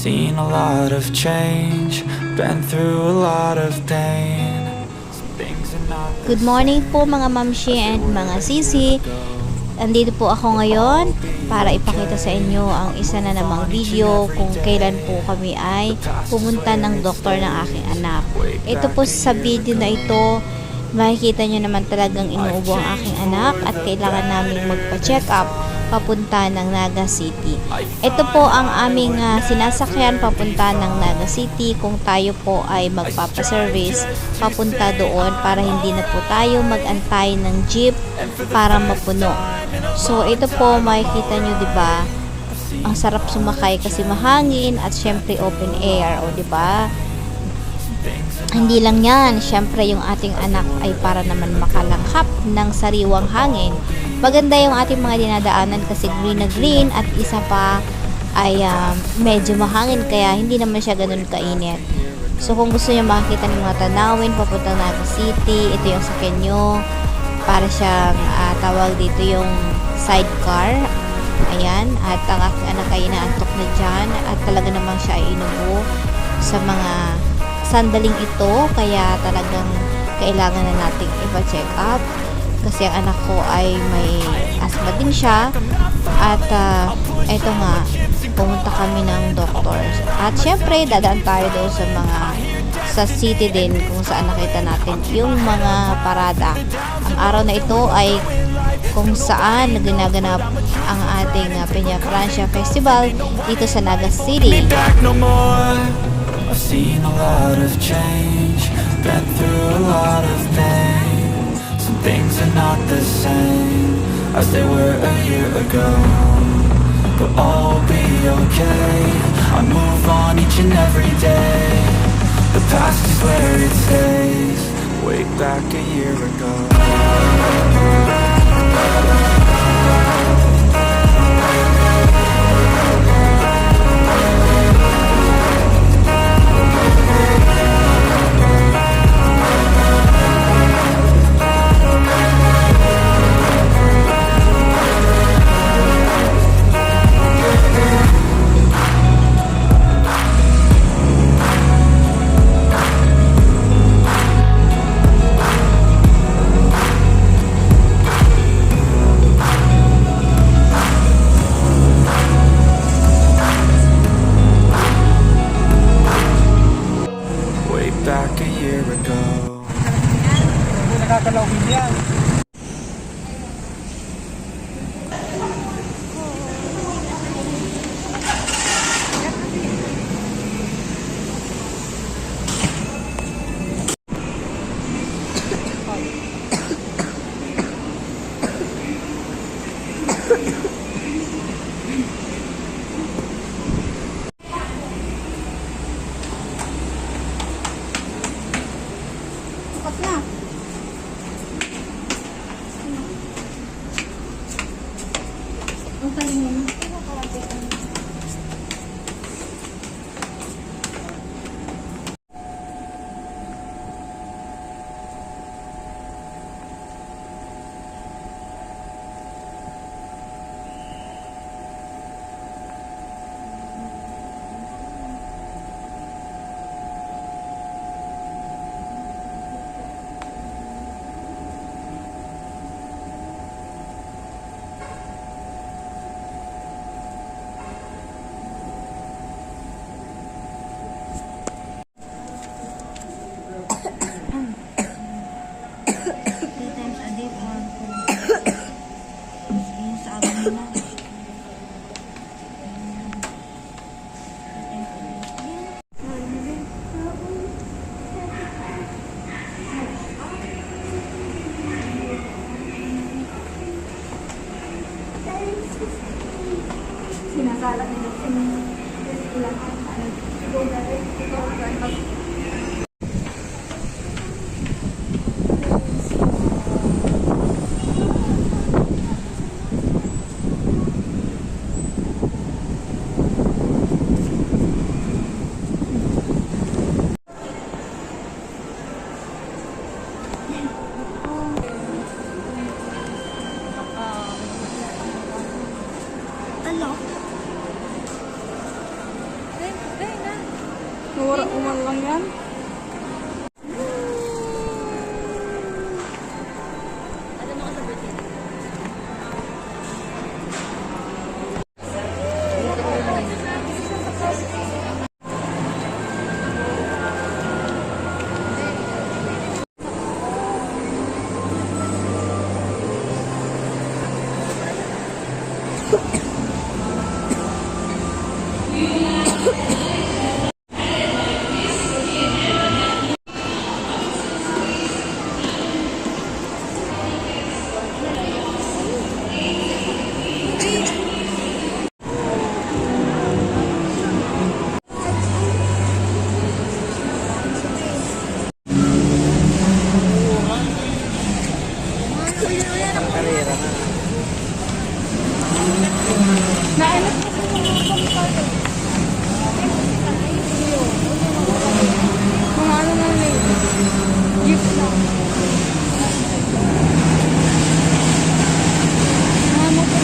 seen a lot of change, been through a lot of pain. Things are not the Good morning po mga mamshi and mga sisi. Andito po ako ngayon para ipakita sa inyo ang isa na namang video kung kailan po kami ay pumunta ng doktor ng aking anak. Ito po sa video na ito, makikita nyo naman talagang inuubo ang aking anak at kailangan namin magpa-check up papunta ng Naga City. Ito po ang aming sinasakyan papunta ng Naga City kung tayo po ay magpapaservice papunta doon para hindi na po tayo magantay ng jeep para mapuno. So ito po makikita nyo, diba, ang sarap sumakay kasi mahangin at syempre open air, o diba. Hindi lang yan, syempre yung ating anak ay para naman makalanghap ng sariwang hangin. Maganda yung ating mga dinadaanan kasi green na green at isa pa ay medyo mahangin kaya hindi naman siya ganun kainit. So kung gusto niyo makakita ng mga tanawin papunta Naga City, ito yung sakyan nyo. Para siyang tawag dito yung sidecar. Ayan, at ang aking anak ay inaantok na dyan at talaga namang siya ay inubo sa mga sandaling ito, kaya talagang kailangan na nating ipa-check up kasi ang anak ko ay may asthma din siya at eto nga, pumunta kami ng doctors at syempre dadaan tayo doon sa city din kung saan nakita natin yung mga parada. Ang araw na ito ay kung saan ginaganap ang ating Peña Francia Festival dito sa Naga City. I've seen a lot of change, been through a lot of pain. Some things are not the same as they were a year ago, but all will be okay. I move on each and every day. The past is where it stays, way back a year ago. Back a year ago. Nakakalawin yan. Sinasalat nila sa ilang Wala uman lang yan. Nainit ko sa mga komikado. Mga ano na lang. Gift na. Mga ano ko.